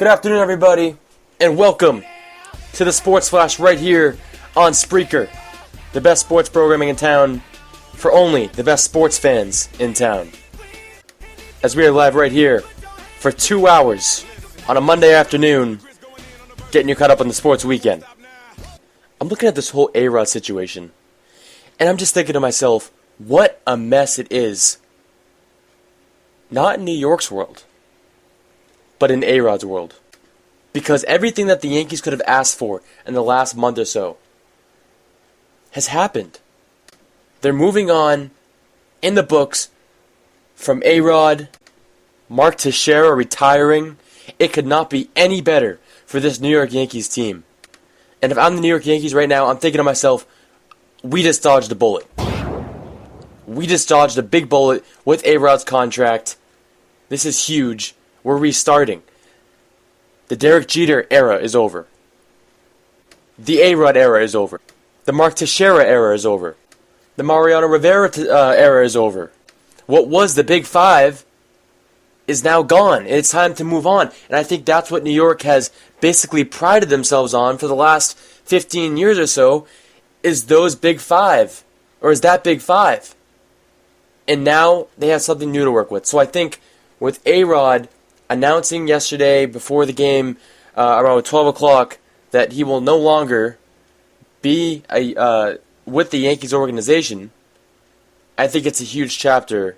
Good afternoon, everybody, and welcome to the Sports Flash right here on Spreaker, the best sports programming in town for only the best sports fans in town. As we are live right here for 2 hours on a Monday afternoon, getting you caught up on the sports weekend. I'm looking at this whole A-Rod situation, and I'm just thinking to myself, what a mess it is. Not in New York's world, but in A-Rod's world. Because everything that the Yankees could have asked for in the last month or so has happened. They're moving on in the books from A-Rod, Mark Teixeira retiring. It could not be any better for this New York Yankees team. And if I'm the New York Yankees right now, I'm thinking to myself, we just dodged a bullet. We just dodged a big bullet with A-Rod's contract. This is huge. We're restarting. The Derek Jeter era is over. The A-Rod era is over. The Mark Teixeira era is over. The Mariano Rivera era is over. What was the Big Five is now gone. It's time to move on. And I think that's what New York has basically prided themselves on for the last 15 years or so, is those Big Five. Or is that Big Five. And now they have something new to work with. So I think with A-Rod announcing yesterday before the game around 12 o'clock that he will no longer be with the Yankees organization, I think it's a huge chapter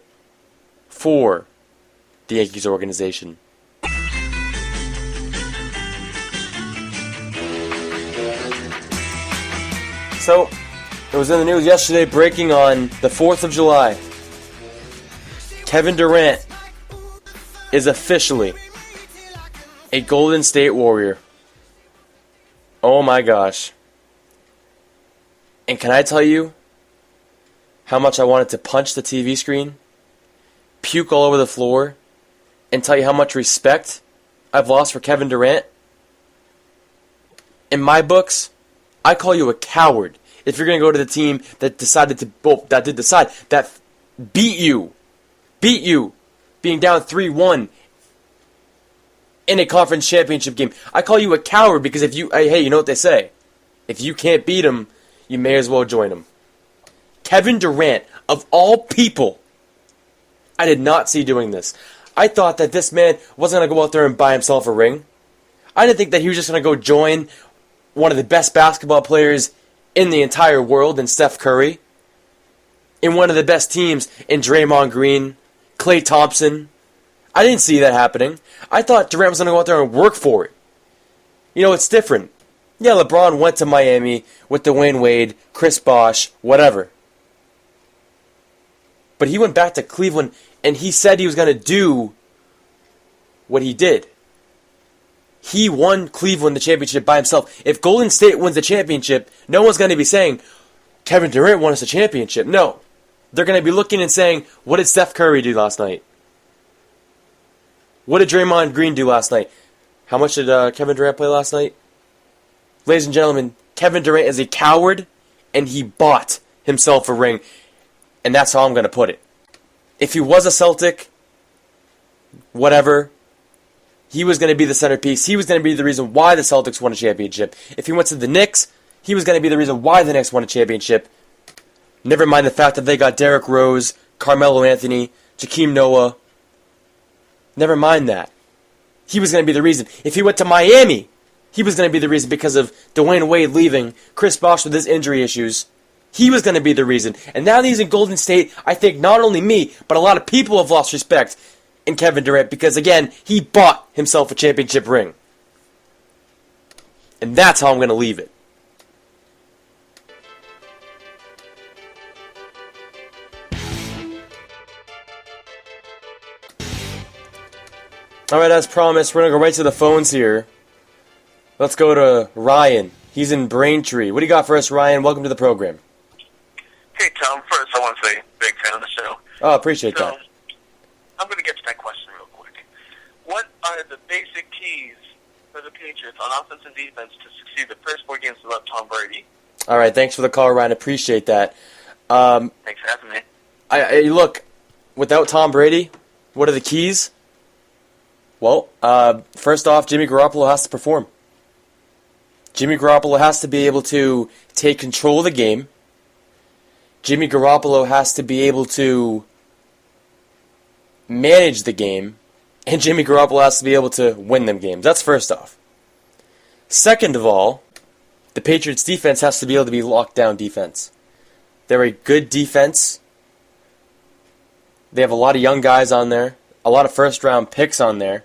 for the Yankees organization. So, it was in the news yesterday, breaking on the 4th of July. Kevin Durant is officially a Golden State Warrior. Oh my gosh. And can I tell you how much I wanted to punch the TV screen, puke all over the floor, and tell you how much respect I've lost for Kevin Durant? In my books, I call you a coward if you're going to go to the team that that beat you, being down 3-1 in a conference championship game. I call you a coward because hey, you know what they say? If you can't beat them, you may as well join them. Kevin Durant, of all people, I did not see doing this. I thought that this man wasn't going to go out there and buy himself a ring. I didn't think that he was just going to go join one of the best basketball players in the entire world in Steph Curry, in one of the best teams in Draymond Green, Klay Thompson. I didn't see that happening. I thought Durant was going to go out there and work for it. You know, it's different. Yeah, LeBron went to Miami with Dwayne Wade, Chris Bosh, whatever. But he went back to Cleveland and he said he was going to do what he did. He won Cleveland the championship by himself. If Golden State wins the championship, no one's going to be saying, Kevin Durant won us the championship. No. They're going to be looking and saying, what did Steph Curry do last night? What did Draymond Green do last night? How much did Kevin Durant play last night? Ladies and gentlemen, Kevin Durant is a coward, and he bought himself a ring. And that's how I'm going to put it. If he was a Celtic, whatever, he was going to be the centerpiece. He was going to be the reason why the Celtics won a championship. If he went to the Knicks, he was going to be the reason why the Knicks won a championship. Never mind the fact that they got Derrick Rose, Carmelo Anthony, Jakeem Noah. Never mind that. He was going to be the reason. If he went to Miami, he was going to be the reason because of Dwayne Wade leaving, Chris Bosh with his injury issues. He was going to be the reason. And now that he's in Golden State, I think not only me, but a lot of people have lost respect in Kevin Durant because, again, he bought himself a championship ring. And that's how I'm going to leave it. Alright, as promised, we're going to go right to the phones here. Let's go to Ryan. He's in Braintree. What do you got for us, Ryan? Welcome to the program. Hey, Tom. First, I want to say, big fan of the show. Oh, appreciate that. I'm going to get to that question real quick. What are the basic keys for the Patriots on offense and defense to succeed the first 4 games without Tom Brady? All right, thanks for the call, Ryan. Appreciate that. Thanks for having me. Look, without Tom Brady, what are the keys? Well, first off, Jimmy Garoppolo has to perform. Jimmy Garoppolo has to be able to take control of the game. Jimmy Garoppolo has to be able to manage the game. And Jimmy Garoppolo has to be able to win them games. That's first off. Second of all, the Patriots defense has to be able to be lockdown defense. They're a good defense. They have a lot of young guys on there, a lot of first-round picks on there.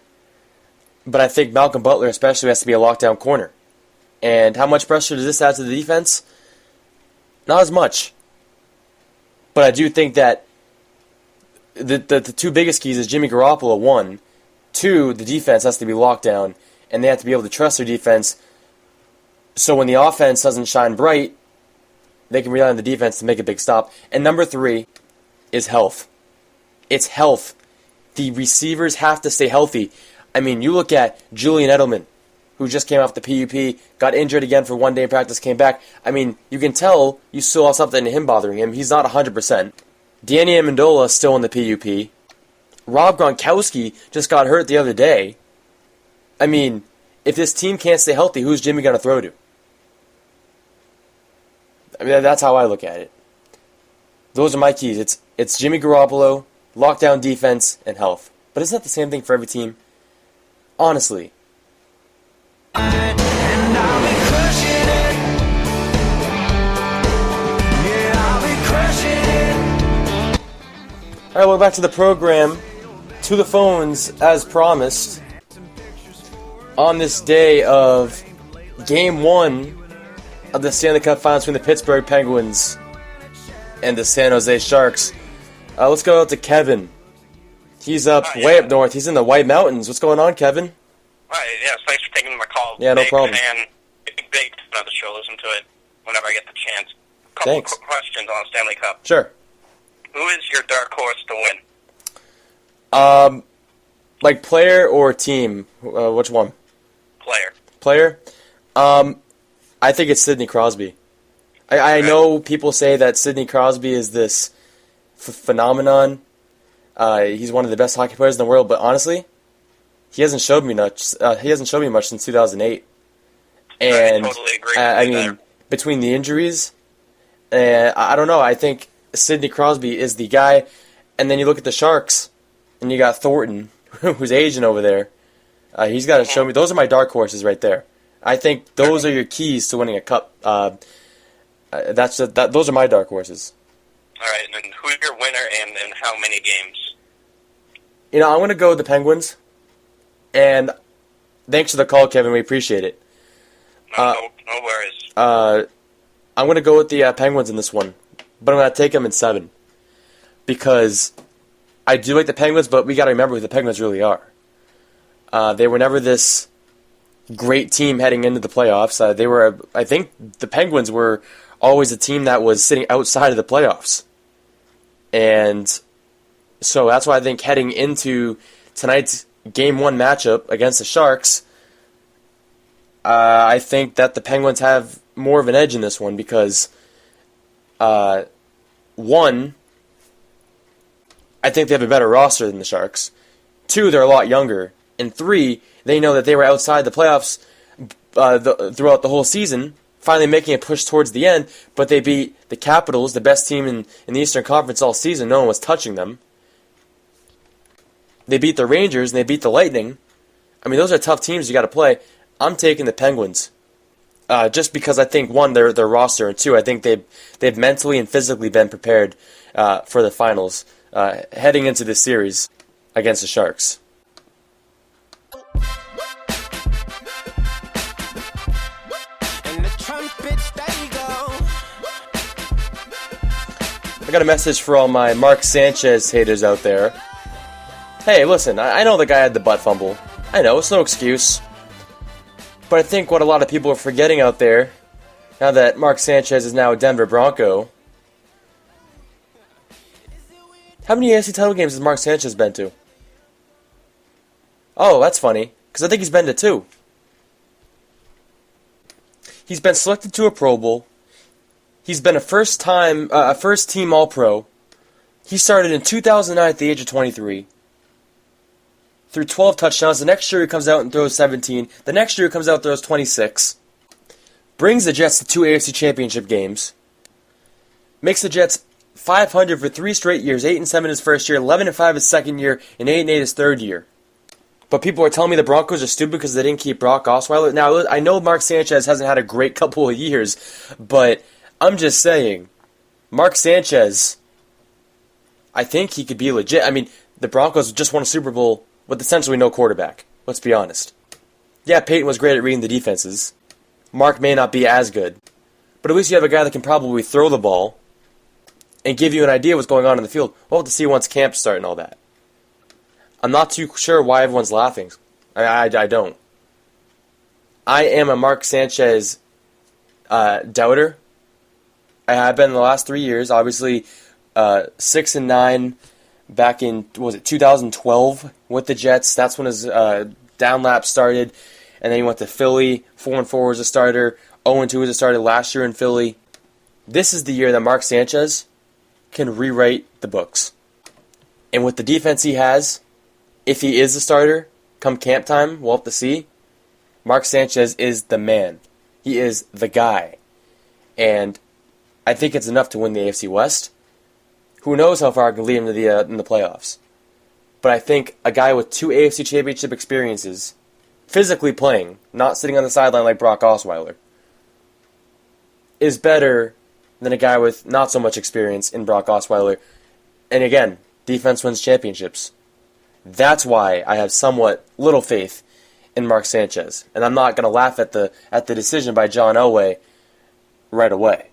But I think Malcolm Butler especially has to be a lockdown corner. And how much pressure does this add to the defense? Not as much. But I do think that the two biggest keys is Jimmy Garoppolo, one. Two, the defense has to be locked down, and they have to be able to trust their defense. So when the offense doesn't shine bright, they can rely on the defense to make a big stop. And number three is health. It's health. The receivers have to stay healthy. I mean, you look at Julian Edelman, who just came off the PUP, got injured again for one day in practice, came back. I mean, you can tell you still have something in him bothering him. He's not 100%. Danny Amendola is still in the PUP. Rob Gronkowski just got hurt the other day. I mean, if this team can't stay healthy, who's Jimmy going to throw to? I mean, that's how I look at it. Those are my keys. It's Jimmy Garoppolo, lockdown defense, and health. But isn't that the same thing for every team? Honestly. Alright, welcome back to the program. To the phones, as promised. On this day of Game 1 of the Stanley Cup Finals between the Pittsburgh Penguins and the San Jose Sharks. Let's go out to Kevin. He's way up north. He's in the White Mountains. What's going on, Kevin? Right, yes, thanks for taking my call. Yeah, no problem. Big fan of the show. Listen to it whenever I get the chance. Couple of quick questions on Stanley Cup. Sure. Who is your dark horse to win? Like player or team? Which one? Player? I think it's Sidney Crosby. I know people say that Sidney Crosby is this phenomenon. He's one of the best hockey players in the world, but honestly, he hasn't showed me much. He hasn't showed me much since 2008. And I totally agree. I mean, between the injuries, I don't know. I think Sidney Crosby is the guy. And then you look at the Sharks, and you got Thornton, who's aging over there. He's got to show me. Those are my dark horses right there. I think those are your keys to winning a cup. Those are my dark horses. All right, and then who's your winner and how many games? You know, I'm going to go with the Penguins. And thanks for the call, Kevin. We appreciate it. No worries. I'm going to go with the Penguins in this one. But I'm going to take them in 7. Because I do like the Penguins, but we got to remember who the Penguins really are. They were never this great team heading into the playoffs. I think the Penguins were always a team that was sitting outside of the playoffs. And so that's why I think heading into tonight's Game 1 matchup against the Sharks, I think that the Penguins have more of an edge in this one because, one, I think they have a better roster than the Sharks. 2, they're a lot younger. And 3, they know that they were outside the playoffs throughout the whole season, finally making a push towards the end, but they beat the Capitals, the best team in the Eastern Conference all season. No one was touching them. They beat the Rangers, and they beat the Lightning. I mean, those are tough teams you got to play. I'm taking the Penguins. Just because I think, 1, their roster, and 2, I think they've mentally and physically been prepared for the finals heading into this series against the Sharks. I got a message for all my Mark Sanchez haters out there. Hey, listen, I know the guy had the butt fumble. I know, it's no excuse. But I think what a lot of people are forgetting out there, now that Mark Sanchez is now a Denver Bronco, how many AFC title games has Mark Sanchez been to? Oh, that's funny, because I think he's been to 2. He's been selected to a Pro Bowl. He's been a first-team All-Pro. He started in 2009 at the age of 23. threw 12 touchdowns. The next year he comes out and throws 17. The next year he comes out and throws 26. Brings the Jets to 2 AFC Championship games. Makes the Jets 500 for 3 straight years. 8-7 his first year, 11-5 his second year, and 8-8 his third year. But people are telling me the Broncos are stupid because they didn't keep Brock Osweiler. Now, I know Mark Sanchez hasn't had a great couple of years, but I'm just saying, Mark Sanchez, I think he could be legit. I mean, the Broncos just won a Super Bowl with essentially no quarterback. Let's be honest. Yeah, Peyton was great at reading the defenses. Mark may not be as good. But at least you have a guy that can probably throw the ball and give you an idea what's going on in the field. We'll have to see once camp start and all that. I'm not too sure why everyone's laughing. I don't. I am a Mark Sanchez doubter. I have been in the last 3 years. Obviously, 6-9 back in, 2012 with the Jets. That's when his down lap started. And then he went to Philly, 4-4 as a starter, 0-2 as a starter last year in Philly. This is the year that Mark Sanchez can rewrite the books. And with the defense he has, if he is the starter, come camp time, we'll have to see. Mark Sanchez is the man. He is the guy. And I think it's enough to win the AFC West. Who knows how far I can lead him to in the playoffs. But I think a guy with 2 AFC Championship experiences, physically playing, not sitting on the sideline like Brock Osweiler, is better than a guy with not so much experience in Brock Osweiler. And again, defense wins championships. That's why I have somewhat little faith in Mark Sanchez. And I'm not going to laugh at the decision by John Elway right away.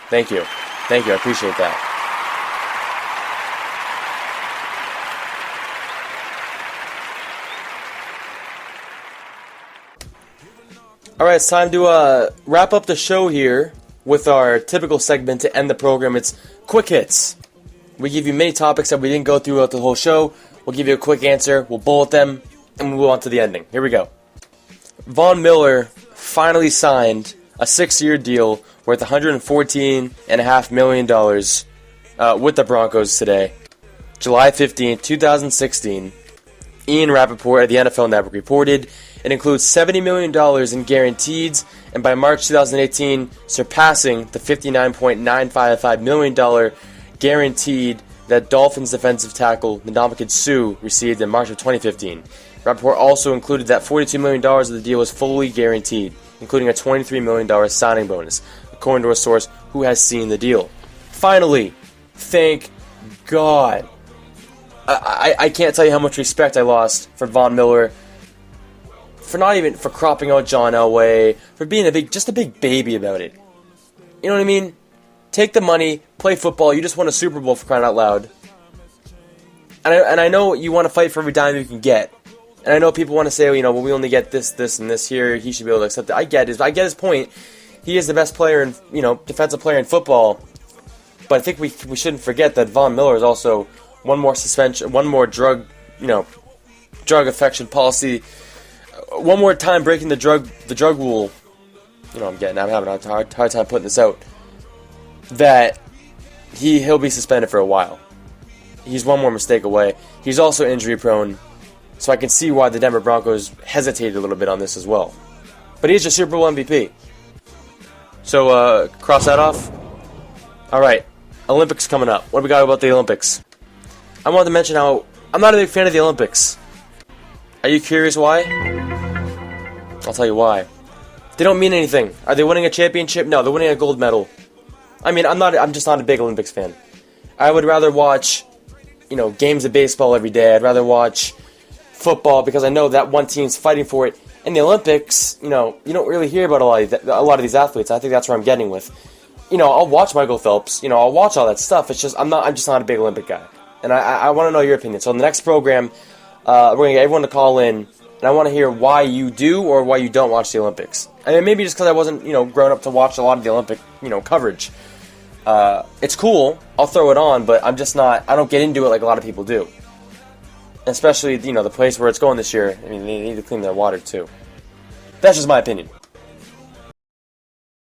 Thank you. Thank you. I appreciate that. Alright, it's time to wrap up the show here with our typical segment to end the program. It's Quick Hits. We give you many topics that we didn't go throughout the whole show. We'll give you a quick answer, we'll bullet them, and we'll move on to the ending. Here we go. Von Miller finally signed a 6-year deal worth $114.5 million with the Broncos today. July 15, 2016. Ian Rappaport at the NFL Network reported it includes $70 million in guarantees, and by March 2018, surpassing the $59.955 million guaranteed that Dolphins defensive tackle Ndamukong Suh received in March of 2015. Rappaport also included that $42 million of the deal was fully guaranteed, including a $23 million signing bonus, according to a source who has seen the deal. Finally, thank God. I can't tell you how much respect I lost for Von Miller, for cropping out John Elway, for being just a big baby about it. You know what I mean? Take the money, play football. You just won a Super Bowl, for crying out loud. And I know you want to fight for every dime you can get. And I know people want to say, well, we only get this, and this here. He should be able to accept it. I get his point. He is the best player in, defensive player in football. But I think we shouldn't forget that Von Miller is also one more suspension, one more drug affection policy, one more time breaking the drug rule. I'm having a hard time putting this out. That he'll be suspended for a while. He's one more mistake away. He's also injury prone, so I can see why the Denver Broncos hesitated a little bit on this as well. But he's a Super Bowl MVP. So cross that off. All right, Olympics coming up. What do we got about the Olympics? I wanted to mention how I'm not a big fan of the Olympics. Are you curious why? I'll tell you why. They don't mean anything. Are they winning a championship? No, they're winning a gold medal. I mean, I'm just not a big Olympics fan. I would rather watch, games of baseball every day. I'd rather watch football because I know that one team's fighting for it. In the Olympics, you don't really hear about a lot of these athletes. I think that's where I'm getting with. I'll watch Michael Phelps. I'll watch all that stuff. It's just I'm just not a big Olympic guy. And I want to know your opinion. So in the next program, we're going to get everyone to call in, and I want to hear why you do or why you don't watch the Olympics. I mean, maybe just because I wasn't, grown up to watch a lot of the Olympic, coverage. It's cool. I'll throw it on, but I'm just not. I don't get into it like a lot of people do. Especially, the place where it's going this year. I mean, they need to clean their water too. That's just my opinion.